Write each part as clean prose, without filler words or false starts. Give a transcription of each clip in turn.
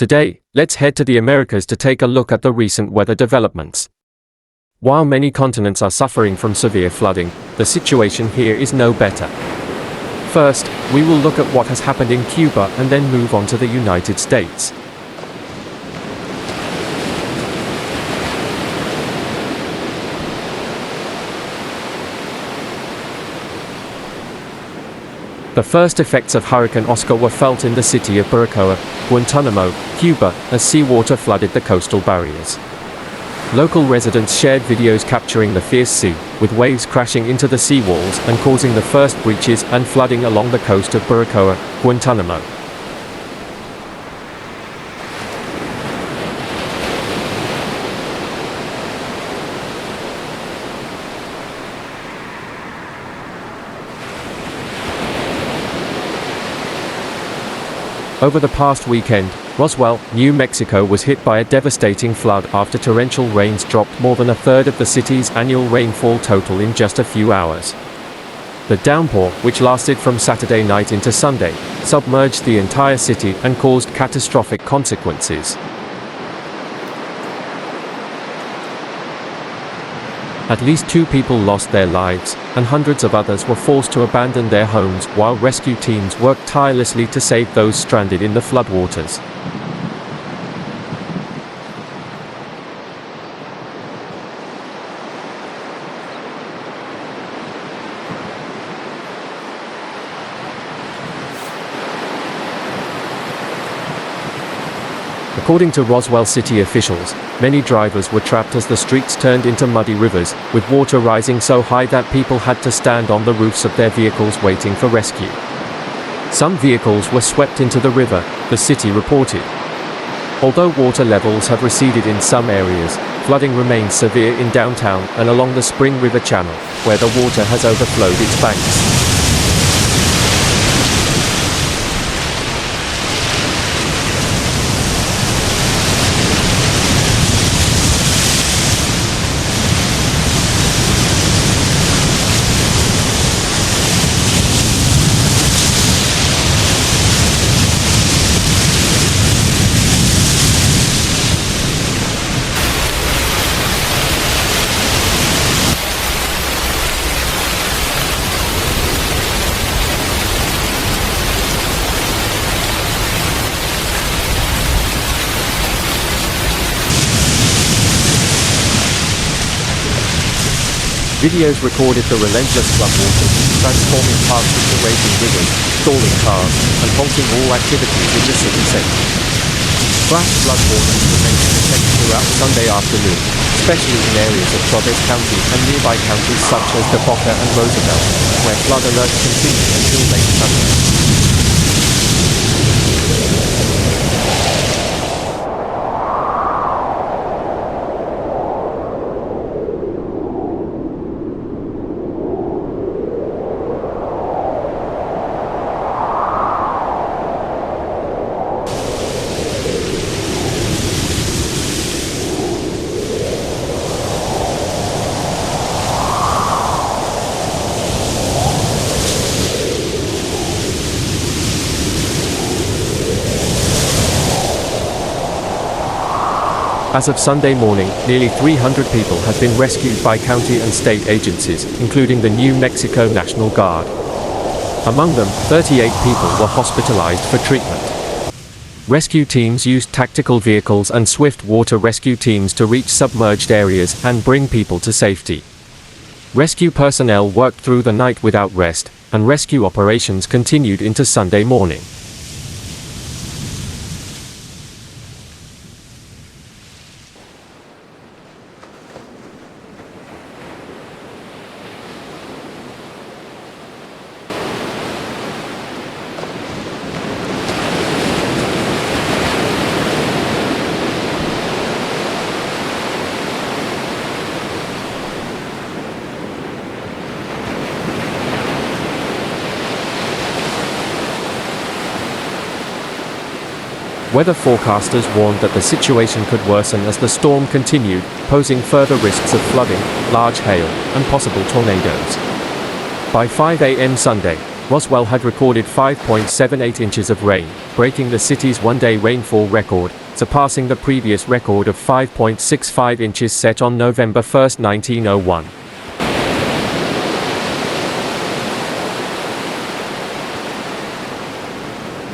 Today, let's head to the Americas to take a look at the recent weather developments. While many continents are suffering from severe flooding, the situation here is no better. First, we will look at what has happened in Cuba and then move on to the United States. The first effects of Hurricane Oscar were felt in the city of Baracoa, Guantanamo, Cuba, as seawater flooded the coastal barriers. Local residents shared videos capturing the fierce sea, with waves crashing into the seawalls and causing the first breaches and flooding along the coast of Baracoa, Guantanamo. Over the past weekend, Roswell, New Mexico was hit by a devastating flood after torrential rains dropped more than a third of the city's annual rainfall total in just a few hours. The downpour, which lasted from Saturday night into Sunday, submerged the entire city and caused catastrophic consequences. At least 2 people lost their lives, and hundreds of others were forced to abandon their homes while rescue teams worked tirelessly to save those stranded in the floodwaters. According to Roswell city officials, many drivers were trapped as the streets turned into muddy rivers, with water rising so high that people had to stand on the roofs of their vehicles waiting for rescue. Some vehicles were swept into the river, the city reported. Although water levels have receded in some areas, flooding remains severe in downtown and along the Spring River Channel, where the water has overflowed its banks. Videos recorded the relentless floodwaters, transforming paths into raging rivers, stalling cars, and halting all activities in the city center. Flash floodwaters remained in effect throughout Sunday afternoon, especially in areas of Travis County and nearby counties such as Boca and Roswell, where flood alerts continued until late Sunday. As of Sunday morning, nearly 300 people had been rescued by county and state agencies, including the New Mexico National Guard. Among them, 38 people were hospitalized for treatment. Rescue teams used tactical vehicles and swift water rescue teams to reach submerged areas and bring people to safety. Rescue personnel worked through the night without rest, and rescue operations continued into Sunday morning. Weather forecasters warned that the situation could worsen as the storm continued, posing further risks of flooding, large hail, and possible tornadoes. By 5 a.m. Sunday, Roswell had recorded 5.78 inches of rain, breaking the city's one-day rainfall record, surpassing the previous record of 5.65 inches set on November 1, 1901.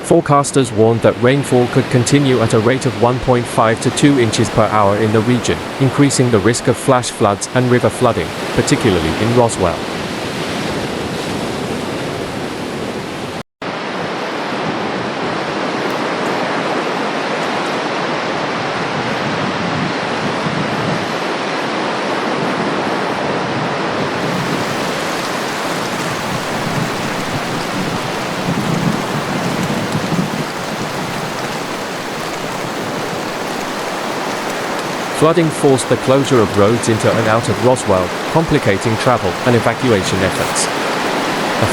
Forecasters warned that rainfall could continue at a rate of 1.5 to 2 inches per hour in the region, increasing the risk of flash floods and river flooding, particularly in Roswell. Flooding forced the closure of roads into and out of Roswell, complicating travel and evacuation efforts.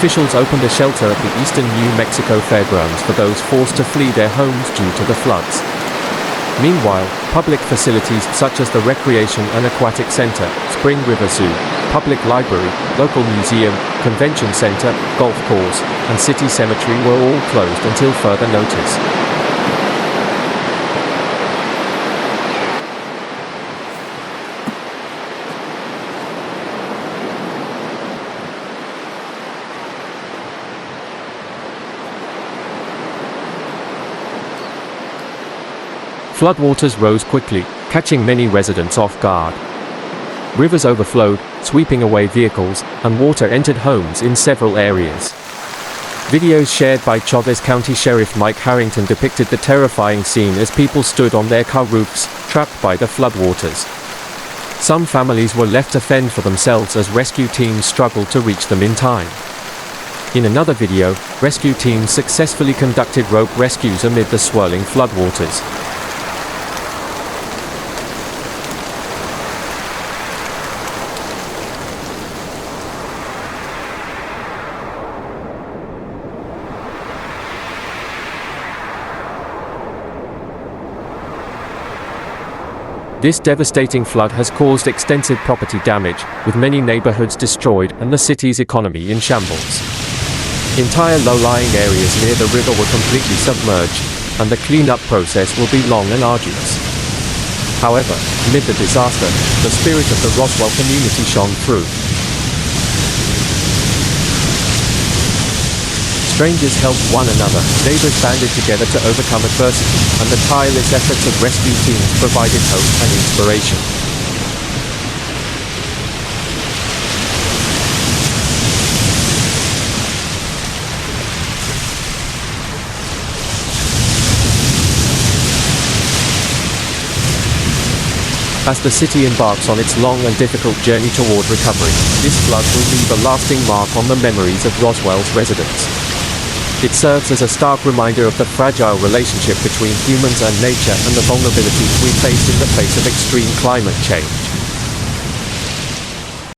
Officials opened a shelter at the eastern New Mexico fairgrounds for those forced to flee their homes due to the floods. Meanwhile, public facilities such as the Recreation and Aquatic Center, Spring River Zoo, Public Library, local museum, convention center, golf course, and city cemetery were all closed until further notice. Floodwaters rose quickly, catching many residents off guard. Rivers overflowed, sweeping away vehicles, and water entered homes in several areas. Videos shared by Chavez County Sheriff Mike Harrington depicted the terrifying scene as people stood on their car roofs, trapped by the floodwaters. Some families were left to fend for themselves as rescue teams struggled to reach them in time. In another video, rescue teams successfully conducted rope rescues amid the swirling floodwaters. This devastating flood has caused extensive property damage, with many neighborhoods destroyed and the city's economy in shambles. Entire low-lying areas near the river were completely submerged, and the cleanup process will be long and arduous. However, amid the disaster, the spirit of the Roswell community shone through. Strangers helped one another, neighbors banded together to overcome adversity, and the tireless efforts of rescue teams provided hope and inspiration. As the city embarks on its long and difficult journey toward recovery, this flood will leave a lasting mark on the memories of Roswell's residents. It serves as a stark reminder of the fragile relationship between humans and nature and the vulnerabilities we face in the face of extreme climate change.